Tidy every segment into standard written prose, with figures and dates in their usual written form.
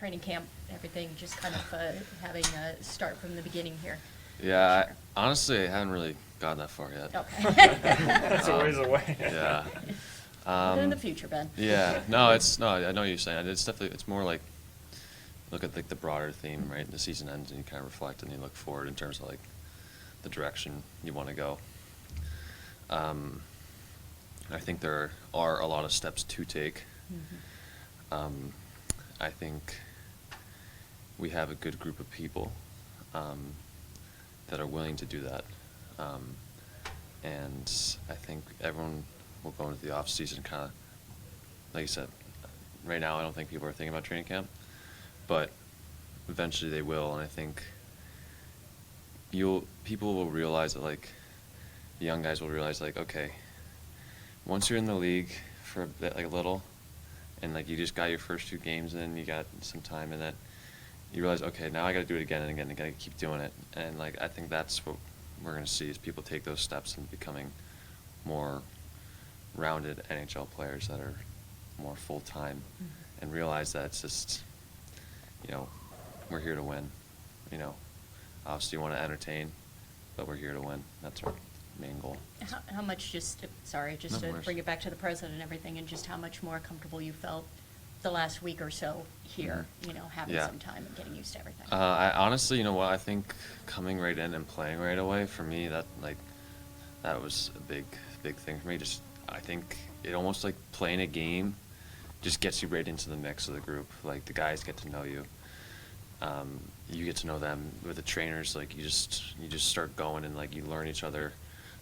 training camp, everything, just kind of having a start from the beginning here? Yeah, Sure. honestly, I haven't really gotten that far yet. Okay. That's a ways away. Yeah. In the future, Ben. Yeah, no, I know what you're saying. It's definitely, it's more like, look at like the broader theme, right? The season ends and you kind of reflect and you look forward in terms of like the direction you want to go. I think there are a lot of steps to take. Mhm. I think we have a good group of people that are willing to do that. And I think everyone will go into the off season kind of, like you said, right now I don't think people are thinking about training camp, but eventually they will, and I think people will realize that, like, the young guys will realize, like, okay, once you're in the league for a bit, like a little, and like you just got your first 2 games in, you got some time in it, you realize, okay, now I got to do it again and again, and got to keep doing it, and like I think that's what we're going to see is people take those steps in becoming more rounded NHL players that are more full time, and realize that it's just, we're here to win. Obviously you want to entertain, but we're here to win. That's our main goal. How much just No to worries. bring it back to the president and everything, and just how much more comfortable you felt the last week or so here, having Yeah. some time and getting used to everything? I honestly, you know what, I think coming right in and playing right away, for me, that was a big thing for me. Just, I think it almost like playing a game just gets you right into the mix of the group. Like, the guys get to know you. You get to know them. With the trainers, like, you just start going and like you learn each other.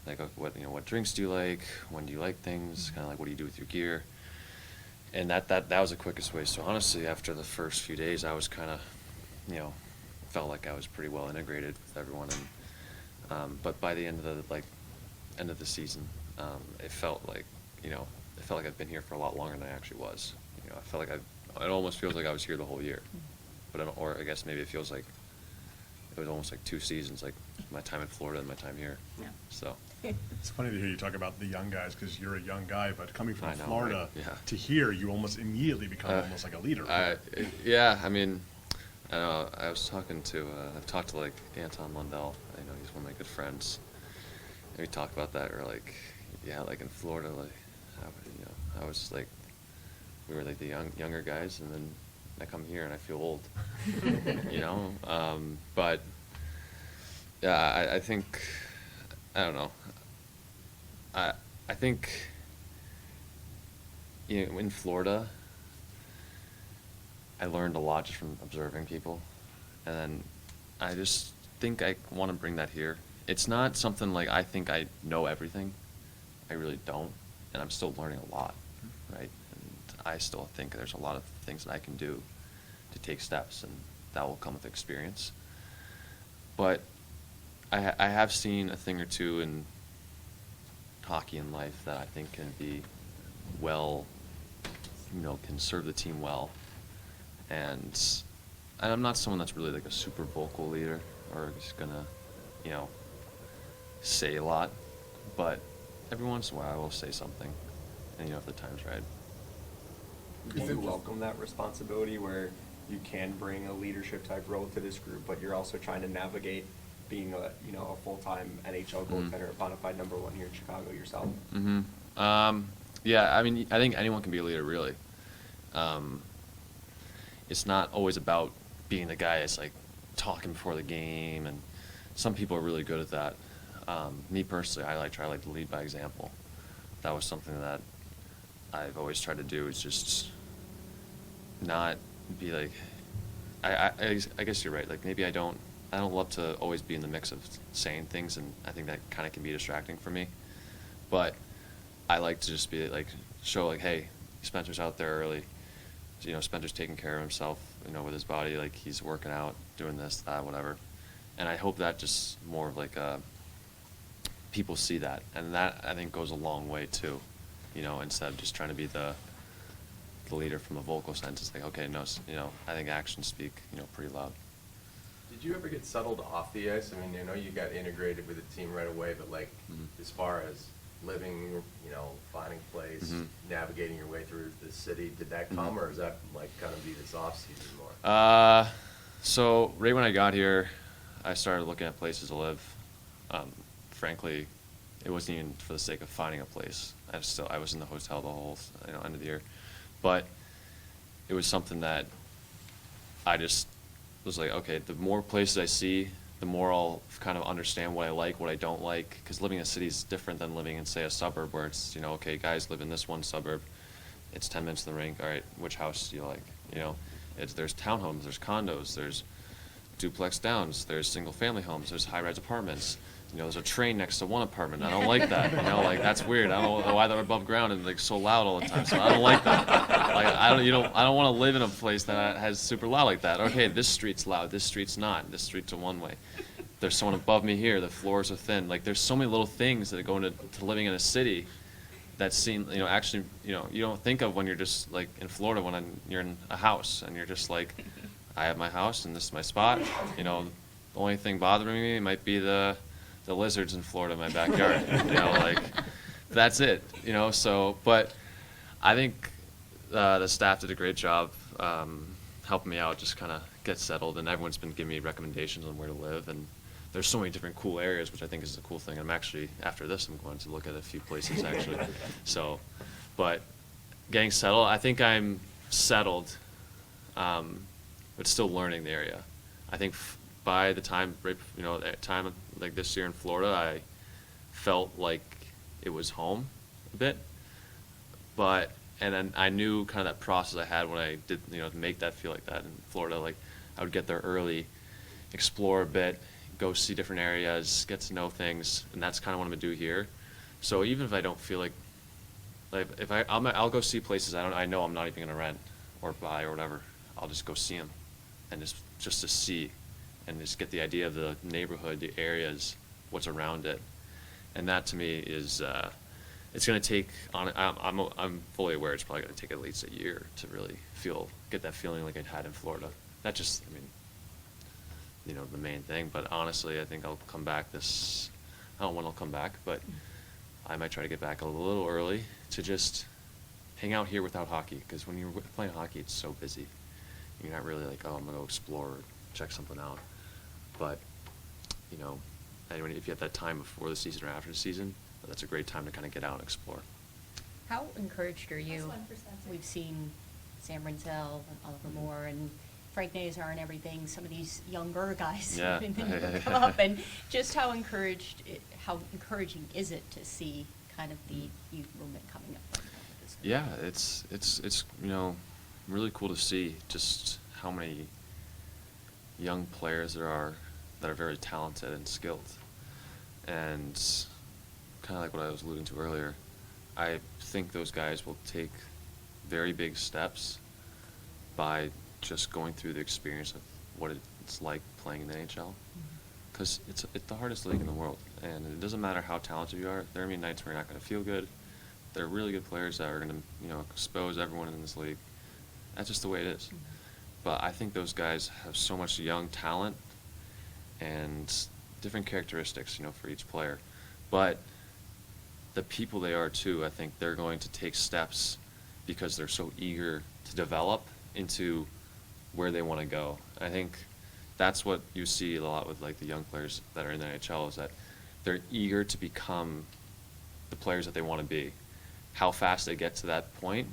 Like, what drinks do you like? When do you like things? Kind of like, what do you do with your gear? And that was the quickest way. So honestly, after the first few days, I was kind of, felt like I was pretty well integrated with everyone. And but by the end of the season, it felt like I've been here for a lot longer than I actually was. I felt like it almost feels like I was here the whole year. But or I guess maybe it feels like it was almost like 2 seasons, like my time in Florida and my time here. Yeah. So. It's funny to hear you talk about the young guys because you're a young guy, but coming from I know, Florida right? Yeah. to here, you almost immediately become almost like a leader. Yeah, I mean, I know, I've talked to like Anton Lundell. I know he's one of my good friends. And we talked about that, or like, yeah, like in Florida, like, I was like, we were like the younger guys, and then I come here and I feel old, but yeah, I think, I don't know. I think, in Florida, I learned a lot just from observing people, and then I just think I want to bring that here. It's not something like I think I know everything. I really don't, and I'm still learning a lot, right? And I still think there's a lot of things that I can do to take steps, and that will come with experience. But I have seen a thing or two in hockey and life that I think can be can serve the team well. And I'm not someone that's really like a super vocal leader or just gonna, say a lot. But every once in a while I will say something, and if the time's right. Do you welcome that responsibility where you can bring a leadership type role to this group, but you're also trying to navigate being a full-time NHL goaltender, a bona fide number 1 here in Chicago yourself? Yeah, I mean, I think anyone can be a leader, really. It's not always about being the guy that's like talking before the game, and some people are really good at that. Me personally, I try to lead by example. That was something that I've always tried to do, is just not be like, I guess you're right. Like, maybe I don't love to always be in the mix of saying things, and I think that kind of can be distracting for me. But I like to just be like, show like, hey, Spencer's out there early. Spencer's taking care of himself, with his body. Like, he's working out, doing this, that, whatever. And I hope that just more of like people see that, and that I think goes a long way too. Instead of just trying to be the leader from a vocal sense, it's like, okay, no, I think actions speak, pretty loud. Did you ever get settled off the ice? I mean, you got integrated with the team right away, but like, as far as living, finding a place, Mhm. navigating your way through the city, did that come, or is that like kind of be this off season more? So right when I got here, I started looking at places to live. Frankly, it wasn't even for the sake of finding a place. I was in the hotel the whole end of the year, but it was something that I just was like, okay, the more places I see, the more I'll kind of understand what I like, what I don't like. Because living in a city is different than living in, say, a suburb where it's, okay, guys live in this one suburb. It's 10 minutes to the rink. All right, which house do you like? There's townhomes, there's condos, there's duplex downs, there's single-family homes, there's high-rise apartments. There's a train next to one apartment. I don't like that. That's weird. I don't know why they're above ground and so loud all the time. So I don't like that. I don't want to live in a place that has super loud like that. Okay, this street's loud. This street's not. This street's a one-way. There's someone above me here. The floors are thin. There's so many little things that go into living in a city that seem, actually, you don't think of when you're just in Florida when you're in a house and you're just I have my house and this is my spot. The only thing bothering me might be the lizards in Florida in my backyard. That's it. But I think the staff did a great job helping me out, just kind of get settled, and everyone's been giving me recommendations on where to live, and there's so many different cool areas, which I think is a cool thing. I'm actually, after this, I'm going to look at a few places actually. But getting settled, I think I'm settled, but still learning the area. I think by the time, that time like this year in Florida, I felt like it was home a bit. And then I knew kind of that process I had when I did, to make that feel like that in Florida. I would get there early, explore a bit, go see different areas, get to know things, and that's kind of what I'm gonna do here. So even if I don't feel like if I'll go see places I know I'm not even gonna rent or buy or whatever. I'll just go see them, and just to see, and just get the idea of the neighborhood, the areas, what's around it, and that to me is it's going to take. I'm fully aware it's probably going to take at least a year to really get that feeling like I had in Florida. Not just, the main thing, but honestly, I think I'll come back I don't know when I'll come back, but I might try to get back a little early to just hang out here without hockey, because when you're playing hockey, it's so busy. You're not really I'm going to go explore or check something out. But, anyway, if you have that time before the season or after the season, that's a great time to kind of get out and explore. How encouraged are you? Plus 1%. We've seen Sam Rinzel and Oliver Moore and Frank Nazar and everything, some of these younger guys Yeah. come up, and just how encouraging is it to see kind of the youth movement coming up right now with this? Yeah, it's really cool to see just how many young players there are that are very talented and skilled. And kind of like what I was alluding to earlier, I think those guys will take very big steps by just going through the experience of what it's like playing in the NHL. Because it's the hardest league in the world, and it doesn't matter how talented you are. There are going to be nights where you're not going to feel good. There are really good players that are going to expose everyone in this league. That's just the way it is. But I think those guys have so much young talent and different characteristics, for each player. But the people they are too, I think they're going to take steps because they're so eager to develop into where they want to go. I think that's what you see a lot with the young players that are in the NHL, is that they're eager to become the players that they want to be. How fast they get to that point,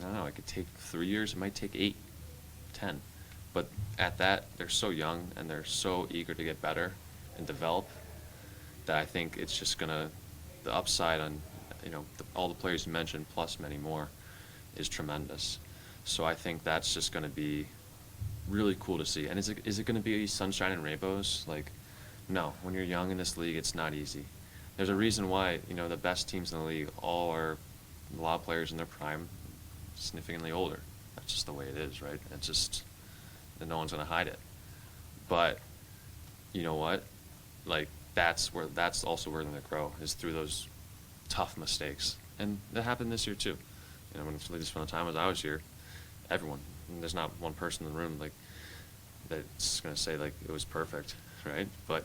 I don't know. It could take 3 years. It might take 8, 10. But at that, they're so young and they're so eager to get better and develop that I think it's just the upside on, all the players you mentioned plus many more is tremendous. So I think that's just going to be really cool to see. And is it going to be sunshine and rainbows? No. When you're young in this league, it's not easy. There's a reason why, the best teams in the league all are a lot of players in their prime, significantly older. That's just the way it is, right? It's just, and no one's going to hide it. But you know what? That's also where they're going to grow, is through those tough mistakes. And that happened this year too. When just from the time as I was here, everyone, and there's not one person in the room that's going to say it was perfect, right? But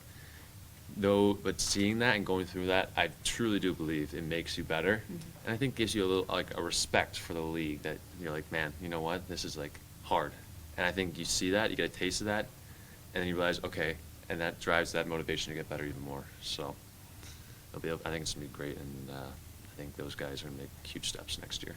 though, but seeing that and going through that, I truly do believe it makes you better. And I think gives you a little, like, a respect for the league that you're like, man, you know what, this is like hard. And I think you see that, you get a taste of that, and then you realize, okay, and that drives that motivation to get better even more. So I think it's gonna be great, and I think those guys are gonna make huge steps next year.